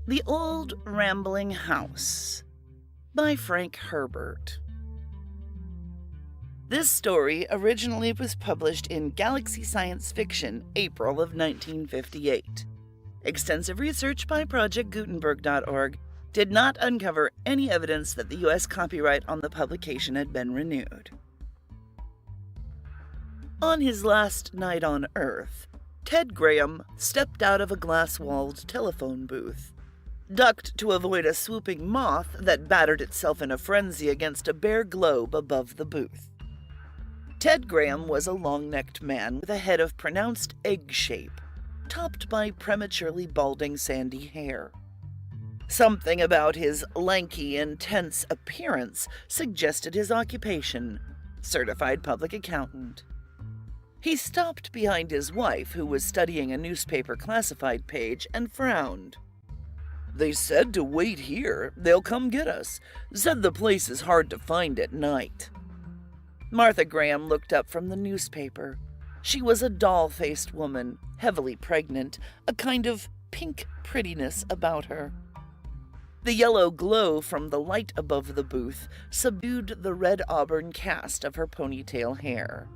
The Old Rambling House by Frank Herbert. This story originally was published in Galaxy Science Fiction, April of 1958. Extensive research by ProjectGutenberg.org did not uncover any evidence that the U.S. copyright on the publication had been renewed. On his last night on Earth, Ted Graham stepped out of a glass-walled telephone booth, ducked to avoid a swooping moth that battered itself in a frenzy against a bare globe above the booth. Ted Graham was a long-necked man with a head of pronounced egg shape, topped by prematurely balding sandy hair. Something about his lanky, intense appearance suggested his occupation, certified public accountant. He stopped behind his wife, who was studying a newspaper classified page, and frowned. "They said to wait here. They'll come get us. Said the place is hard to find at night." Martha Graham looked up from the newspaper. She was a doll-faced woman, heavily pregnant, a kind of pink prettiness about her. The yellow glow from the light above the booth subdued the red auburn cast of her ponytail hair.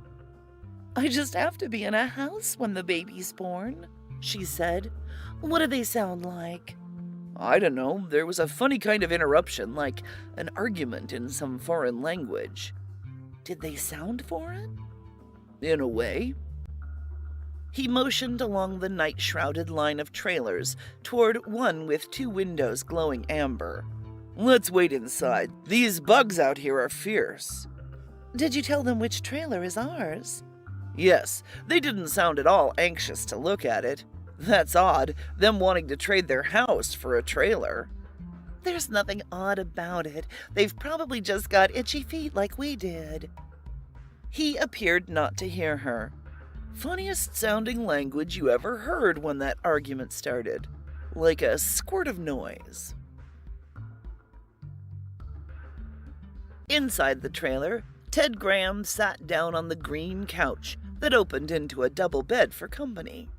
"I just have to be in a house when the baby's born," she said. "What do they sound like?" "I don't know. There was a funny kind of interruption, like an argument in some foreign language." "Did they sound foreign?" "In a way." He motioned along the night-shrouded line of trailers toward one with two windows glowing amber. "Let's wait inside. These bugs out here are fierce." "Did you tell them which trailer is ours?" "Yes. They didn't sound at all anxious to look at it. That's odd, them wanting to trade their house for a trailer." "There's nothing odd about it. They've probably just got itchy feet like we did." He appeared not to hear her. Funniest sounding language you ever heard when that argument started. Like a squirt of noise. Inside the trailer, Ted Graham sat down on the green couch that opened into a double bed for company.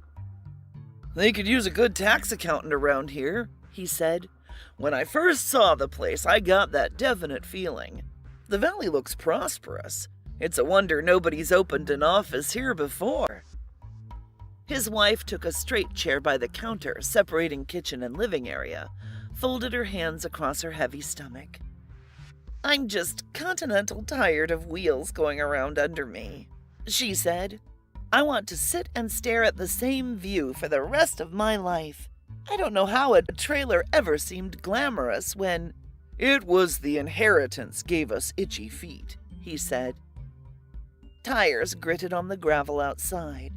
"They could use a good tax accountant around here," he said. "When I first saw the place, I got that definite feeling. The valley looks prosperous. It's a wonder nobody's opened an office here before." His wife took a straight chair by the counter, separating kitchen and living area, folded her hands across her heavy stomach. "I'm just continental tired of wheels going around under me," she said. "I want to sit and stare at the same view for the rest of my life. I don't know how a trailer ever seemed glamorous when—" "It was the inheritance gave us itchy feet," he said. Tires gritted on the gravel outside.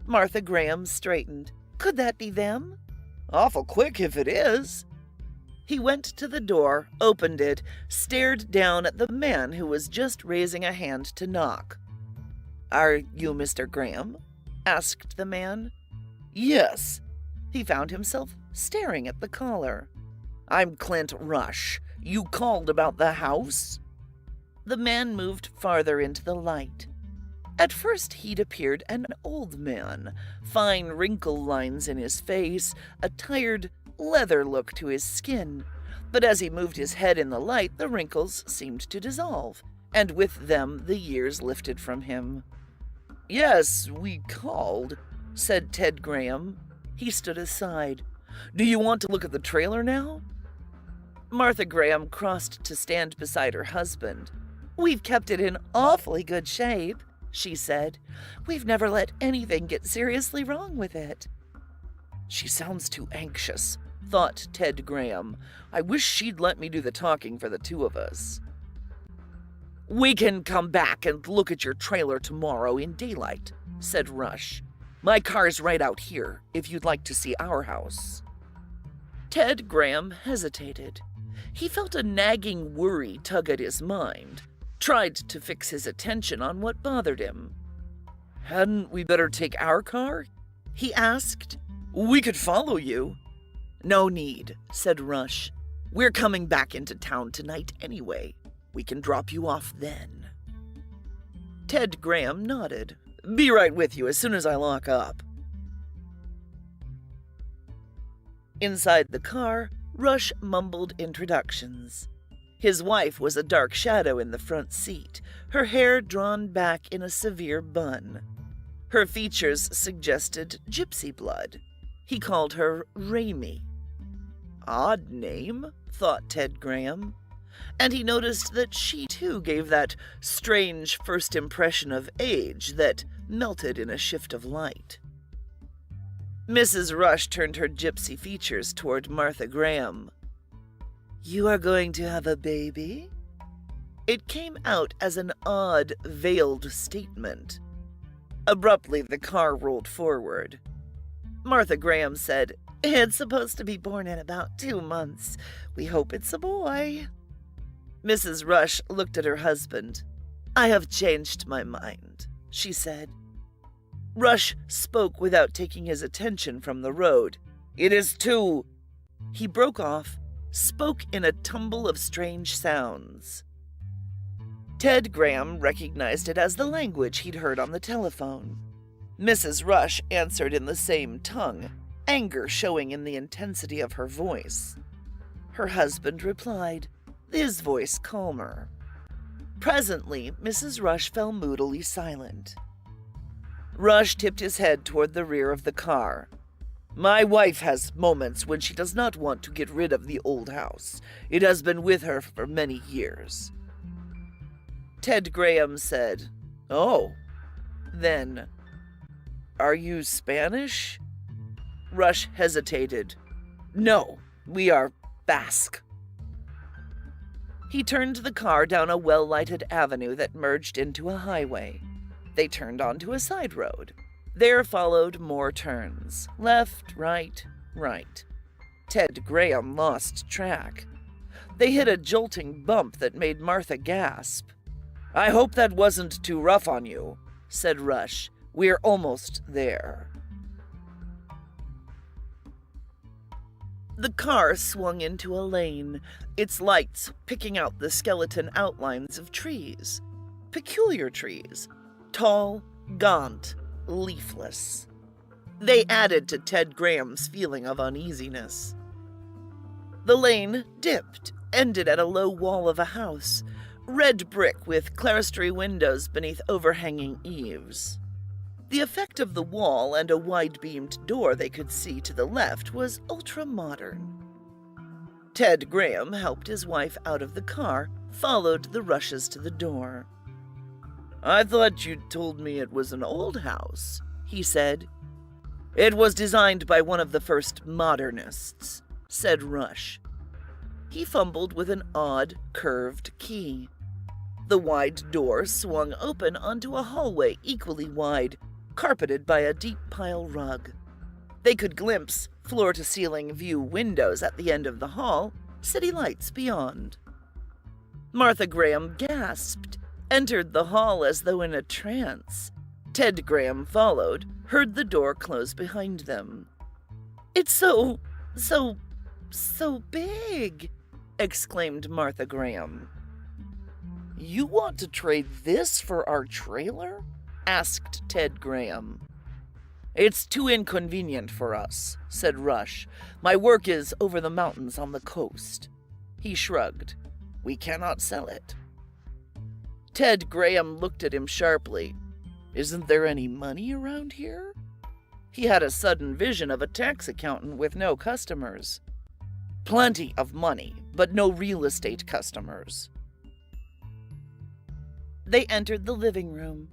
Martha Graham straightened. "Could that be them?" "Awful quick if it is." He went to the door, opened it, stared down at the man who was just raising a hand to knock. "Are you Mr. Graham?" asked the man. "Yes." He found himself staring at the caller. "I'm Clint Rush. You called about the house?" The man moved farther into the light. At first he'd appeared an old man, fine wrinkle lines in his face, a tired, leather look to his skin. But as he moved his head in the light, the wrinkles seemed to dissolve, and with them the years lifted from him. "Yes, we called," said Ted Graham. He stood aside. "Do you want to look at the trailer now?" Martha Graham crossed to stand beside her husband. "We've kept it in awfully good shape," she said. "We've never let anything get seriously wrong with it." "She sounds too anxious," thought Ted Graham. "I wish she'd let me do the talking for the two of us." "We can come back and look at your trailer tomorrow in daylight," said Rush. "My car's right out here, if you'd like to see our house." Ted Graham hesitated. He felt a nagging worry tug at his mind, tried to fix his attention on what bothered him. "Hadn't we better take our car?" he asked. "We could follow you." "No need," said Rush. "We're coming back into town tonight anyway. We can drop you off then." Ted Graham nodded. "Be right with you as soon as I lock up." Inside the car, Rush mumbled introductions. His wife was a dark shadow in the front seat, her hair drawn back in a severe bun. Her features suggested gypsy blood. He called her Raimi. Odd name, thought Ted Graham. And he noticed that she too gave that strange first impression of age that melted in a shift of light. Mrs. Rush turned her gypsy features toward Martha Graham. "You are going to have a baby?" It came out as an odd, veiled statement. Abruptly, the car rolled forward. Martha Graham said, "It's supposed to be born in about 2 months. We hope it's a boy." Mrs. Rush looked at her husband. "I have changed my mind," she said. Rush spoke without taking his attention from the road. "It is 2. He broke off, spoke in a tumble of strange sounds. Ted Graham recognized it as the language he'd heard on the telephone. Mrs. Rush answered in the same tongue, anger showing in the intensity of her voice. Her husband replied, his voice calmer. Presently, Mrs. Rush fell moodily silent. Rush tipped his head toward the rear of the car. "My wife has moments when she does not want to get rid of the old house. It has been with her for many years." Ted Graham said, "Oh." Then, "Are you Spanish?" Rush hesitated. "No, we are Basque." He turned the car down a well-lighted avenue that merged into a highway. They turned onto a side road. There followed more turns. Left, right, right. Ted Graham lost track. They hit a jolting bump that made Martha gasp. "I hope that wasn't too rough on you," said Rush. "We're almost there." The car swung into a lane, its lights picking out the skeleton outlines of trees. Peculiar trees. Tall, gaunt, leafless. They added to Ted Graham's feeling of uneasiness. The lane dipped, ended at a low wall of a house, red brick with clerestory windows beneath overhanging eaves. The effect of the wall and a wide-beamed door they could see to the left was ultra-modern. Ted Graham helped his wife out of the car, followed the Rushes to the door. "I thought you'd told me it was an old house," he said. "It was designed by one of the first modernists," said Rush. He fumbled with an odd, curved key. The wide door swung open onto a hallway equally wide, carpeted by a deep pile rug. They could glimpse floor-to-ceiling view windows at the end of the hall, city lights beyond. Martha Graham gasped, entered the hall as though in a trance. Ted Graham followed, heard the door close behind them. "It's so big," exclaimed Martha Graham. "You want to trade this for our trailer?" asked Ted Graham. "It's too inconvenient for us," said Rush. "My work is over the mountains on the coast." He shrugged. "We cannot sell it." Ted Graham looked at him sharply. "Isn't there any money around here?" He had a sudden vision of a tax accountant with no customers. "Plenty of money, but no real estate customers." They entered the living room.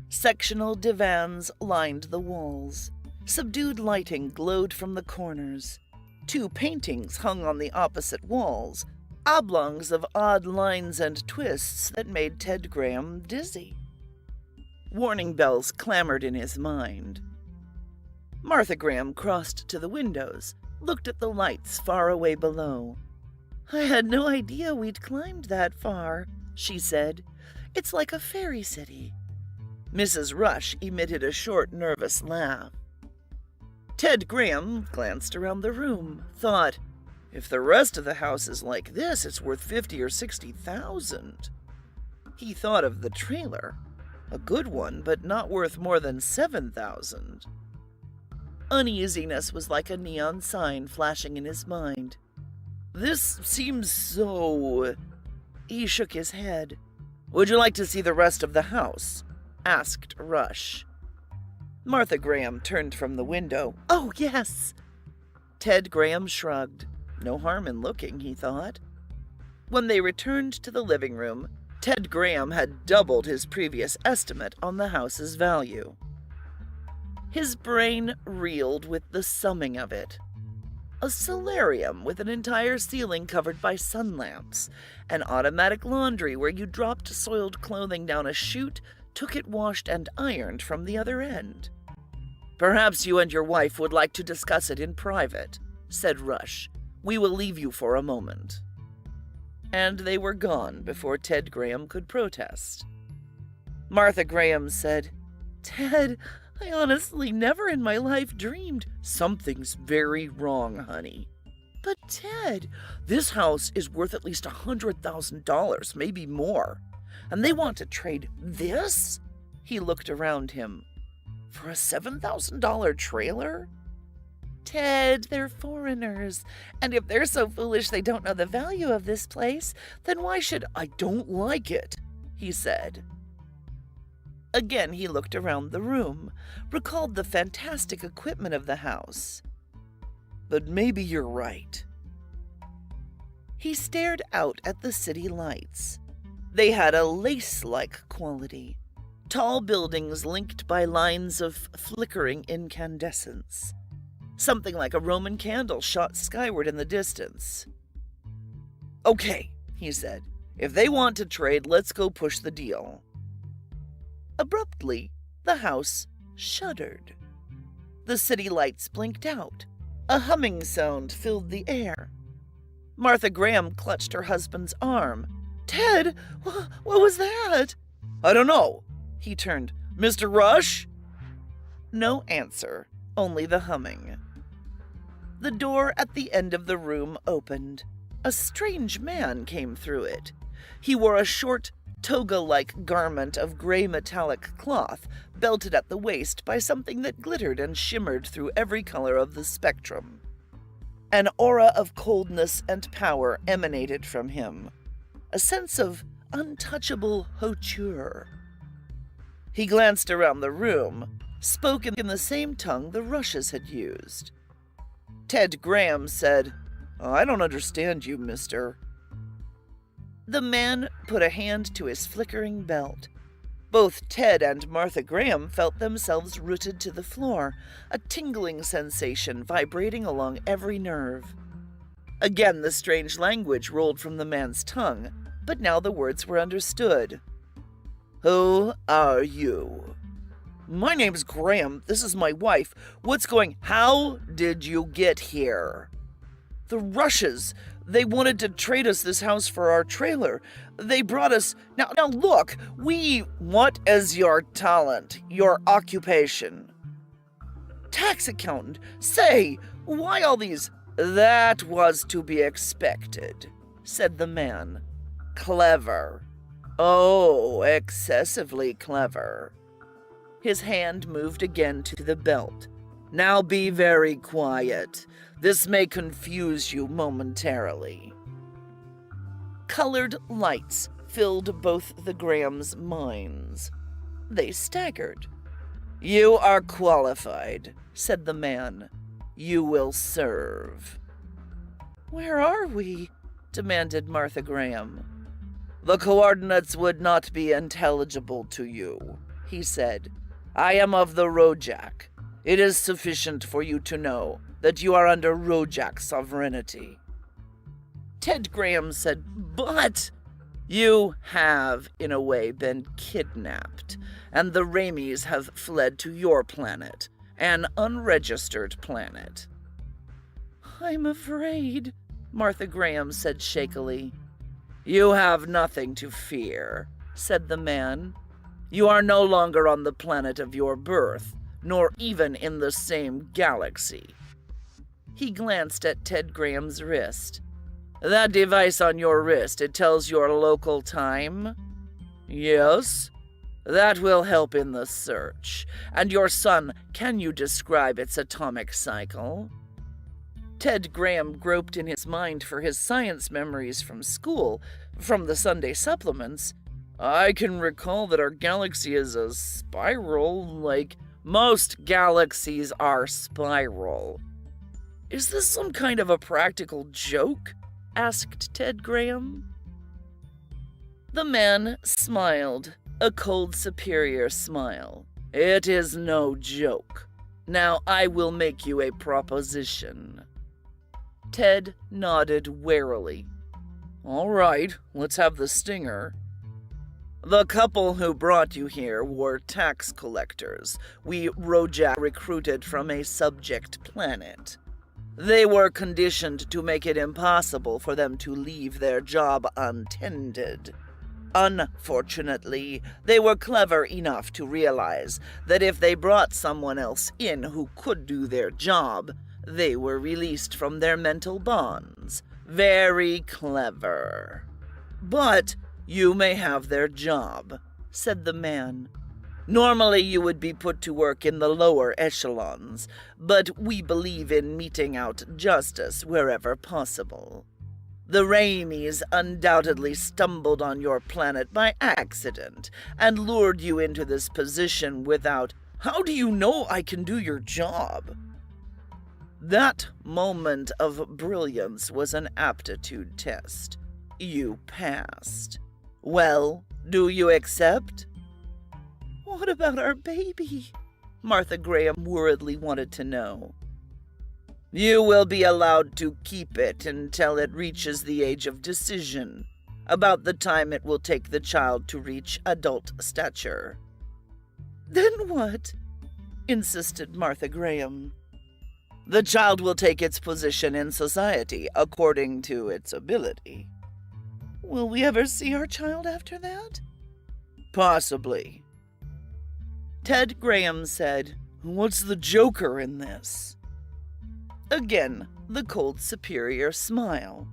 Sectional divans lined the walls. Subdued lighting glowed from the corners. 2 paintings hung on the opposite walls, oblongs of odd lines and twists that made Ted Graham dizzy. Warning bells clamored in his mind. Martha Graham crossed to the windows, looked at the lights far away below. "I had no idea we'd climbed that far," she said. "It's like a fairy city." Mrs. Rush emitted a short, nervous laugh. Ted Graham glanced around the room, thought, if the rest of the house is like this, it's worth $50,000 or $60,000. He thought of the trailer. A good one, but not worth more than $7,000. Uneasiness was like a neon sign flashing in his mind. This seems so... He shook his head. Would you like to see the rest of the house? Asked Rush. Martha Graham turned from the window. Oh, yes. Ted Graham shrugged. No harm in looking, he thought. When they returned to the living room, Ted Graham had doubled his previous estimate on the house's value. His brain reeled with the summing of it. A solarium with an entire ceiling covered by sun lamps, an automatic laundry where you dropped soiled clothing down a chute, took it washed and ironed from the other end. Perhaps you and your wife would like to discuss it in private, said Rush. We will leave you for a moment. And they were gone before Ted Graham could protest. Martha Graham said, Ted, I honestly never in my life dreamed. Something's very wrong, honey. But Ted, this house is worth at least $100,000, maybe more. And they want to trade this? He looked around him. For a $7,000 trailer? Ted, they're foreigners. And if they're so foolish they don't know the value of this place, then why should I don't like it, he said. Again he looked around the room, recalled the fantastic equipment of the house. But maybe you're right. He stared out at the city lights. They had a lace-like quality. Tall buildings linked by lines of flickering incandescence. Something like a Roman candle shot skyward in the distance. Okay, he said. If they want to trade, let's go push the deal. Abruptly, the house shuddered. The city lights blinked out. A humming sound filled the air. Martha Graham clutched her husband's arm. Ted, what was that? I don't know. He turned. Mr. Rush? No answer, only the humming. The door at the end of the room opened. A strange man came through it. He wore a short, toga-like garment of gray metallic cloth, belted at the waist by something that glittered and shimmered through every color of the spectrum. An aura of coldness and power emanated from him, a sense of untouchable hauteur. He glanced around the room, spoke in the same tongue the Rushes had used. Ted Graham said, I don't understand you, mister. The man put a hand to his flickering belt. Both Ted and Martha Graham felt themselves rooted to the floor, a tingling sensation vibrating along every nerve. Again the strange language rolled from the man's tongue, but now the words were understood. Who are you? My name's Graham. This is my wife. How did you get here? The Rushes. They wanted to trade us this house for our trailer. They brought us... Now look, What is your talent? Your occupation? Tax accountant. Say, why all these... That was to be expected, said the man. Clever. Oh, excessively clever. His hand moved again to the belt. Now be very quiet. This may confuse you momentarily. Colored lights filled both the Grahams' minds. They staggered. You are qualified, said the man. You will serve. Where are we? Demanded Martha Graham. The coordinates would not be intelligible to you, he said. I am of the Rojak. It is sufficient for you to know that you are under Rojak sovereignty. Ted Graham said, But you have, in a way, been kidnapped, and the Raimis have fled to your planet, an unregistered planet. I'm afraid, Martha Graham said shakily. You have nothing to fear, said the man. You are no longer on the planet of your birth, nor even in the same galaxy. He glanced at Ted Graham's wrist. That device on your wrist, it tells your local time? Yes. That will help in the search. And your son, can you describe its atomic cycle? Ted Graham groped in his mind for his science memories from school, from the Sunday supplements. I can recall that our galaxy is a spiral, like most galaxies are spiral. Is this some kind of a practical joke? Asked Ted Graham. The man smiled, a cold, superior smile. It is no joke. Now I will make you a proposition. Ted nodded warily. All right, let's have the stinger. The couple who brought you here were tax collectors we Rojak recruited from a subject planet. They were conditioned to make it impossible for them to leave their job untended. Unfortunately, they were clever enough to realize that if they brought someone else in who could do their job, they were released from their mental bonds. Very clever. But you may have their job, said the man. Normally you would be put to work in the lower echelons, but we believe in meting out justice wherever possible. The Raimis undoubtedly stumbled on your planet by accident and lured you into this position without, how do you know I can do your job? That moment of brilliance was an aptitude test. You passed. Well, do you accept? What about our baby? Martha Graham worriedly wanted to know. You will be allowed to keep it until it reaches the age of decision, about the time it will take the child to reach adult stature. Then what? Insisted Martha Graham. The child will take its position in society according to its ability. Will we ever see our child after that? Possibly. Ted Graham said, What's the Joker in this? Again, the cold, superior smile.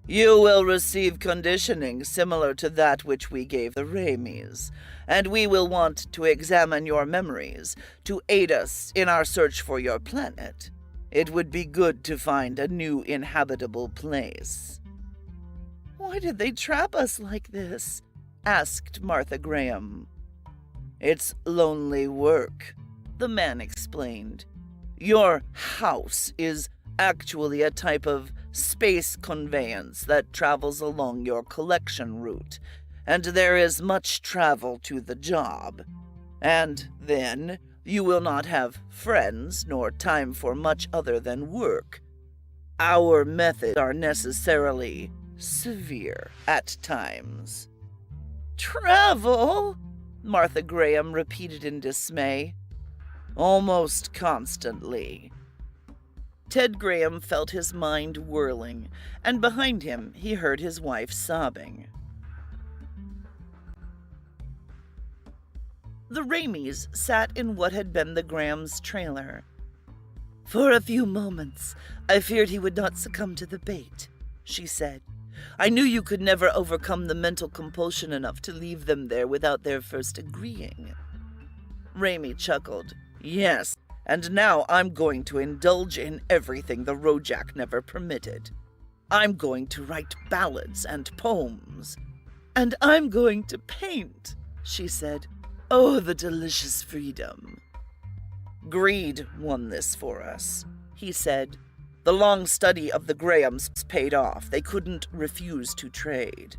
You will receive conditioning similar to that which we gave the Raimis, and we will want to examine your memories to aid us in our search for your planet. It would be good to find a new inhabitable place. Why did they trap us like this? Asked Martha Graham. It's lonely work, the man explained. Your house is actually a type of space conveyance that travels along your collection route, and there is much travel to the job. And then you will not have friends nor time for much other than work. Our methods are necessarily severe at times. Travel? Martha Graham repeated in dismay. Almost constantly. Ted Graham felt his mind whirling, and behind him he heard his wife sobbing. The Raimis sat in what had been the Grahams' trailer. For a few moments, I feared he would not succumb to the bait, she said. I knew you could never overcome the mental compulsion enough to leave them there without their first agreeing. Raimi chuckled. Yes, and now I'm going to indulge in everything the Rojak never permitted. I'm going to write ballads and poems. And I'm going to paint, she said. Oh, the delicious freedom. Greed won this for us, he said. The long study of the Grahams paid off. They couldn't refuse to trade.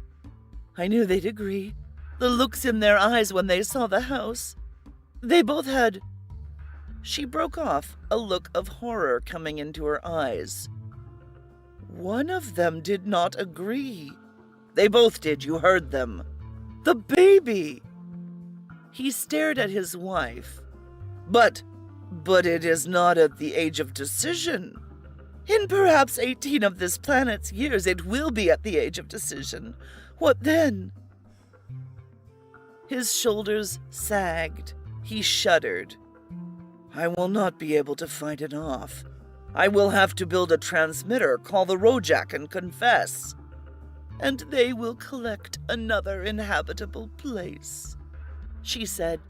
I knew they'd agree. The looks in their eyes when they saw the house. They both had... She broke off, a look of horror coming into her eyes. One of them did not agree. They both did, you heard them. The baby! He stared at his wife. But it is not at the age of decision. In perhaps 18 of this planet's years, it will be at the age of decision. What then? His shoulders sagged. He shuddered. I will not be able to fight it off. I will have to build a transmitter, call the Rojak, and confess. And they will collect another inhabitable place. she said,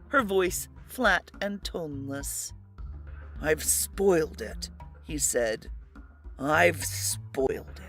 her voice flat and toneless. "I've spoiled it," he said. "I've spoiled